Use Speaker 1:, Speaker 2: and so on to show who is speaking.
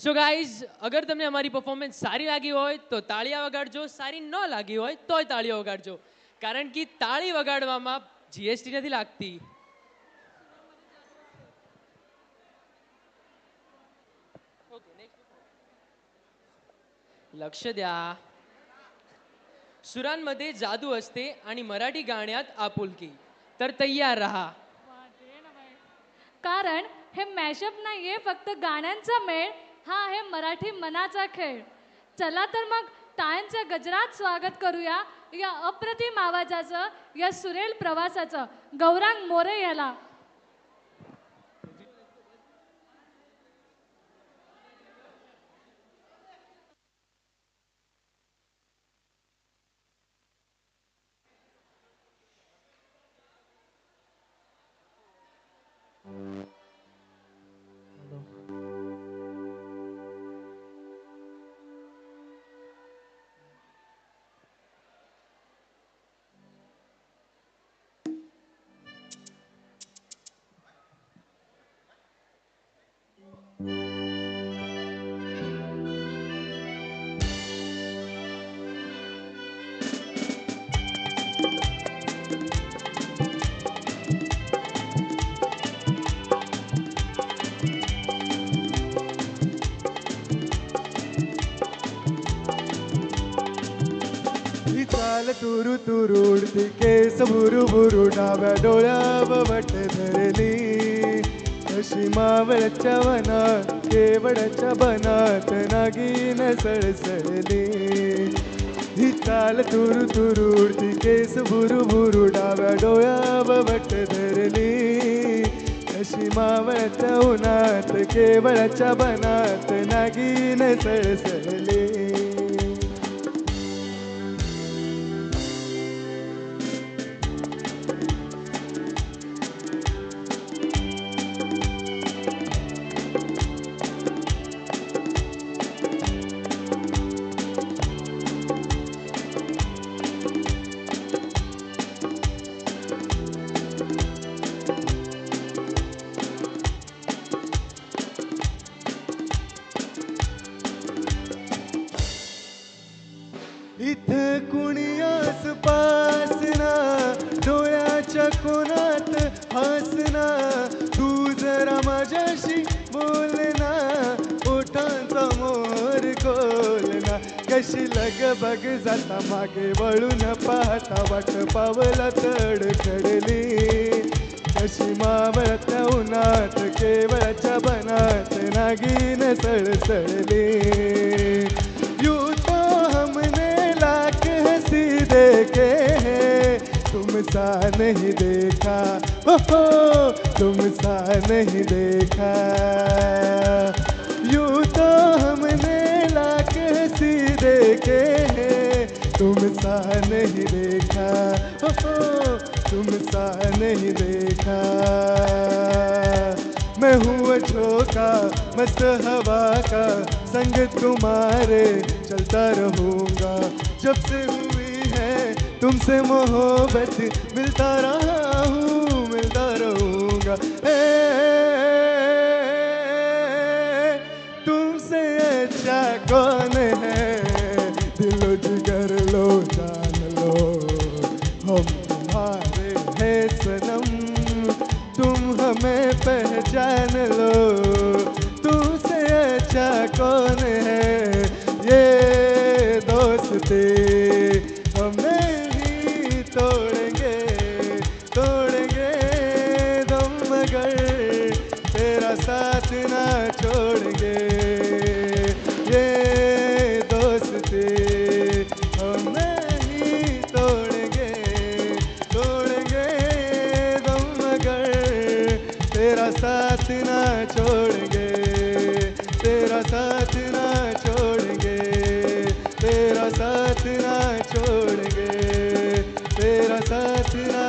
Speaker 1: So guys અગર તમને અમારી પરફોર્મન્સ સારી લાગી હોય તો તાળીયા વગાડજો, સારી ન લાગી હોય તોય તાળીઓ વગાડજો, કારણ કે તાળી વગાડવામાં જીએસટી નથી લાગતી. लक्ष द्या. सुरांमध्ये जादू असते आणि मराठी गाण्यात आपुलकी. तर तयार राहा.
Speaker 2: कारण हे मॅशअप नाहीये फक्त गाण्यांचा मेळ, हा आहे मराठी मनाचा खेळ. चला तर मग टाळ्यांच्या गजरात स्वागत करूया या अप्रतिम आवाजाचं, या सुरेल प्रवासाचं गौरांग मोरे याला.
Speaker 3: चाल तुरु तुरु उडती केस बुरु बुरु डाव्या डोळ्यावर वट धरली. कशी मावळच्या वनात केवळच्या बनात नागिन सळसळली. ही चाल तुरु तुरु उडती केस बुरु बुरु डाव्या डोळ्यावर वट धरली. कशी मावळच्या उन्हात केवळच्या बनात नागिन सळसळली. इथं कुणी आसपासना डोळ्याच्या कोणात हसना. तू जरा माझ्याशी बोलना ओठांचा मोर खोलना. कशी लगबग जाता मागे वळून पाहता वाट पावला तडखडली. कशी मावळत्या उन्हात केवळच्या बनात नागिन सळसळली. यू तो हमने लाख हंसी देखे हैं तुम सा नहीं देखा. हो तुम सा नहीं देखा. यूं तो हमने लाख हंसी देखे हैं तुम सा नहीं देखा. हो तुम सा नहीं देखा. मैं हूँ झोंका मस्त हवा का संग तुम्हारे चलता रहूँगा. जब से हुई है तुमसे मोहब्बत मिलता रहा हूँ मिलता रहूँगा. तुमसे अच्छा कौन है दिलो जिगर लो जान लो हम तुम्हारे हैं सनम. तुम हमें पहचान लो. तुमसे अच्छा कौन है ये दोस्ती हम नहीं तोड़ेंगे तोड़ेंगे दम मगर तेरा साथ ना छोड़ेंगे. ये दोस्ती हम नहीं तोड़ेंगे तोड़ेंगे दम मगर तेरा साथ ना छोड़ेंगे. तेरा साथ ना छोड़ेंगे. तेरा साथ ना छोड़ेंगे. तेरा साथ ना